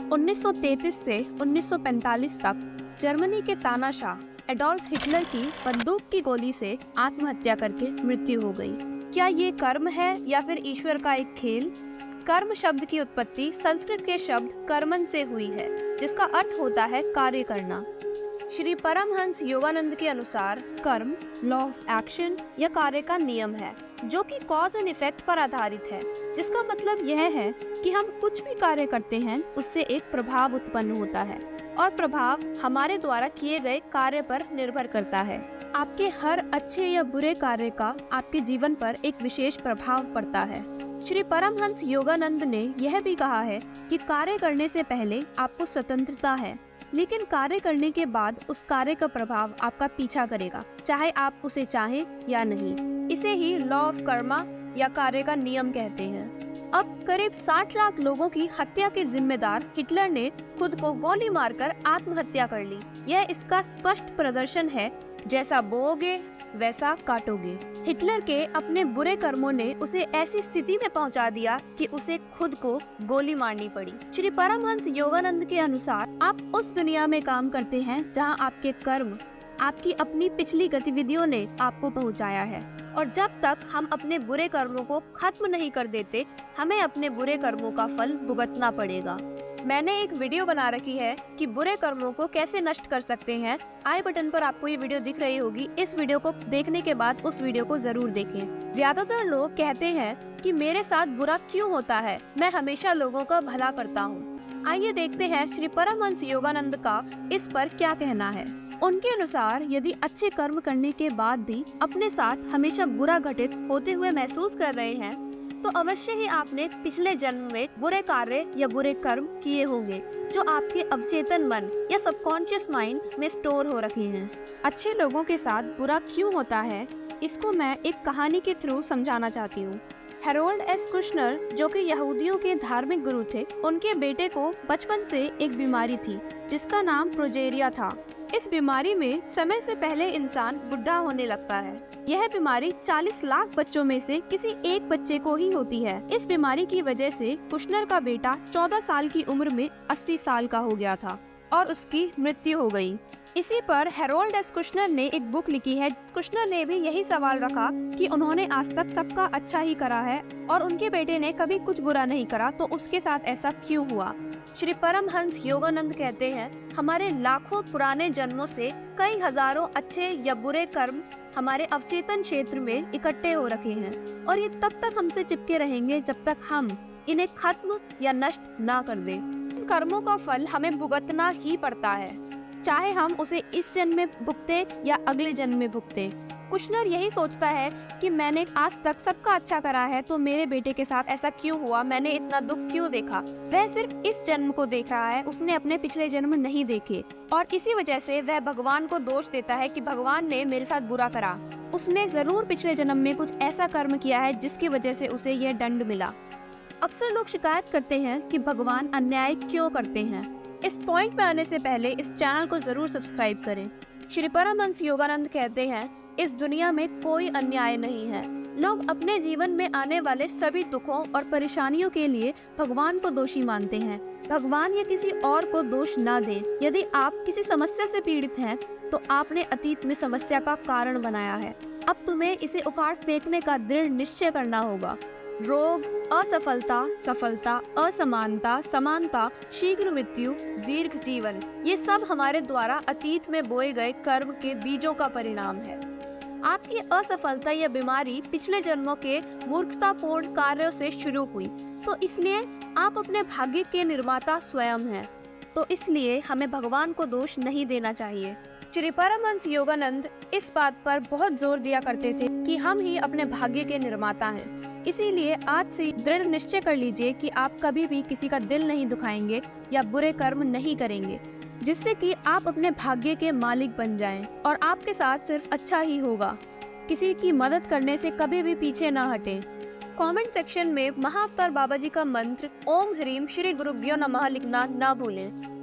1933 से 1945 तक जर्मनी के तानाशाह एडोल्फ हिटलर की बंदूक की गोली से आत्महत्या करके मृत्यु हो गई। क्या ये कर्म है या फिर ईश्वर का एक खेल? कर्म शब्द की उत्पत्ति संस्कृत के शब्द कर्मन से हुई है, जिसका अर्थ होता है कार्य करना। श्री परमहंस योगानंद के अनुसार कर्म लॉ ऑफ एक्शन या कार्य का नियम है, जो कि कॉज एंड इफेक्ट पर आधारित है, जिसका मतलब यह है कि हम कुछ भी कार्य करते हैं उससे एक प्रभाव उत्पन्न होता है और प्रभाव हमारे द्वारा किए गए कार्य पर निर्भर करता है। आपके हर अच्छे या बुरे कार्य का आपके जीवन पर एक विशेष प्रभाव पड़ता है। श्री परमहंस योगानंद ने यह भी कहा है कि कार्य करने से पहले आपको स्वतंत्रता है, लेकिन कार्य करने के बाद उस कार्य का प्रभाव आपका पीछा करेगा, चाहे आप उसे चाहें या नहीं। इसे ही लॉ ऑफ कर्मा या कार्य का नियम कहते हैं। अब करीब 60 लाख लोगों की हत्या के जिम्मेदार हिटलर ने खुद को गोली मारकर आत्महत्या कर ली। यह इसका स्पष्ट प्रदर्शन है, जैसा बोओगे वैसा काटोगे। हिटलर के अपने बुरे कर्मों ने उसे ऐसी स्थिति में पहुंचा दिया कि उसे खुद को गोली मारनी पड़ी। श्री परमहंस योगानंद के अनुसार आप उस दुनिया में काम करते हैं जहां आपके कर्म, आपकी अपनी पिछली गतिविधियों ने आपको पहुंचाया है, और जब तक हम अपने बुरे कर्मों को खत्म नहीं कर देते, हमें अपने बुरे कर्मों का फल भुगतना पड़ेगा। मैंने एक वीडियो बना रखी है कि बुरे कर्मों को कैसे नष्ट कर सकते हैं। आई बटन पर आपको ये वीडियो दिख रही होगी। इस वीडियो को देखने के बाद उस वीडियो को जरूर देखें। ज्यादातर लोग कहते हैं कि मेरे साथ बुरा क्यों होता है, मैं हमेशा लोगों का भला करता हूँ। आइए देखते हैं श्री परमहंस योगानंद का इस पर क्या कहना है। उनके अनुसार यदि अच्छे कर्म करने के बाद भी अपने साथ हमेशा बुरा घटित होते हुए महसूस कर रहे हैं, तो अवश्य ही आपने पिछले जन्म में बुरे कार्य या बुरे कर्म किए होंगे, जो आपके अवचेतन मन या सबकॉन्शियस माइंड में स्टोर हो रखे हैं। अच्छे लोगों के साथ बुरा क्यों होता है, इसको मैं एक कहानी के थ्रू समझाना चाहती हूँ। हेरोल्ड एस कुशनर, जो कि यहूदियों के धार्मिक गुरु थे, उनके बेटे को बचपन से एक बीमारी थी जिसका नाम प्रोजेरिया था। इस बीमारी में समय से पहले इंसान बुढ़ा होने लगता है। यह बीमारी 40 लाख बच्चों में से किसी एक बच्चे को ही होती है। इस बीमारी की वजह से कुशनर का बेटा 14 साल की उम्र में 80 साल का हो गया था और उसकी मृत्यु हो गई। इसी पर हेरोल्ड एस कुशनर ने एक बुक लिखी है। कुशनर ने भी यही सवाल रखा कि उन्होंने आज तक सबका अच्छा ही करा है और उनके बेटे ने कभी कुछ बुरा नहीं करा, तो उसके साथ ऐसा क्यों हुआ। श्री परमहंस योगानंद कहते हैं, हमारे लाखों पुराने जन्मों से कई हजारों अच्छे या बुरे कर्म हमारे अवचेतन क्षेत्र में इकट्ठे हो रखे हैं, और ये तब तक हमसे चिपके रहेंगे जब तक हम इन्हें खत्म या नष्ट ना कर दें। इन कर्मों का फल हमें भुगतना ही पड़ता है, चाहे हम उसे इस जन्म में भुगते या अगले जन्म में भुगते। कुशनर यही सोचता है कि मैंने आज तक सबका अच्छा करा है, तो मेरे बेटे के साथ ऐसा क्यों हुआ, मैंने इतना दुख क्यों देखा। वह सिर्फ इस जन्म को देख रहा है, उसने अपने पिछले जन्म नहीं देखे, और इसी वजह से वह भगवान को दोष देता है कि भगवान ने मेरे साथ बुरा करा। उसने जरूर पिछले जन्म में कुछ ऐसा कर्म किया है जिसकी वजह से उसे यह दंड मिला। अक्सर लोग शिकायत करते हैं कि भगवान अन्याय क्यों करते हैं। इस पॉइंट पे आने से पहले इस चैनल को जरूर सब्सक्राइब करें। श्री परमहंस योगानंद कहते हैं, इस दुनिया में कोई अन्याय नहीं है। लोग अपने जीवन में आने वाले सभी दुखों और परेशानियों के लिए भगवान को दोषी मानते हैं। भगवान या किसी और को दोष ना दें। यदि आप किसी समस्या से पीड़ित हैं, तो आपने अतीत में समस्या का कारण बनाया है। अब तुम्हें इसे उखाड़ फेंकने का दृढ़ निश्चय करना होगा। रोग, असफलता, सफलता, असमानता, समानता, शीघ्र मृत्यु, दीर्घ जीवन, ये सब हमारे द्वारा अतीत में बोए गए कर्म के बीजों का परिणाम है। आपकी असफलता या बीमारी पिछले जन्मों के मूर्खतापूर्ण कार्यों से शुरू हुई, तो इसलिए आप अपने भाग्य के निर्माता स्वयं हैं। तो इसलिए हमें भगवान को दोष नहीं देना चाहिए। श्री परमहंस योगानंद इस बात पर बहुत जोर दिया करते थे कि हम ही अपने भाग्य के निर्माता हैं। इसीलिए आज से दृढ़ निश्चय कर लीजिए कि आप कभी भी किसी का दिल नहीं दुखाएंगे या बुरे कर्म नहीं करेंगे, जिससे कि आप अपने भाग्य के मालिक बन जाएं और आपके साथ सिर्फ अच्छा ही होगा। किसी की मदद करने से कभी भी पीछे ना हटें। कमेंट सेक्शन में महाअवतार बाबा जी का मंत्र ओम ह्रीम श्री गुरुभ्यो नमः लिखना ना भूलें।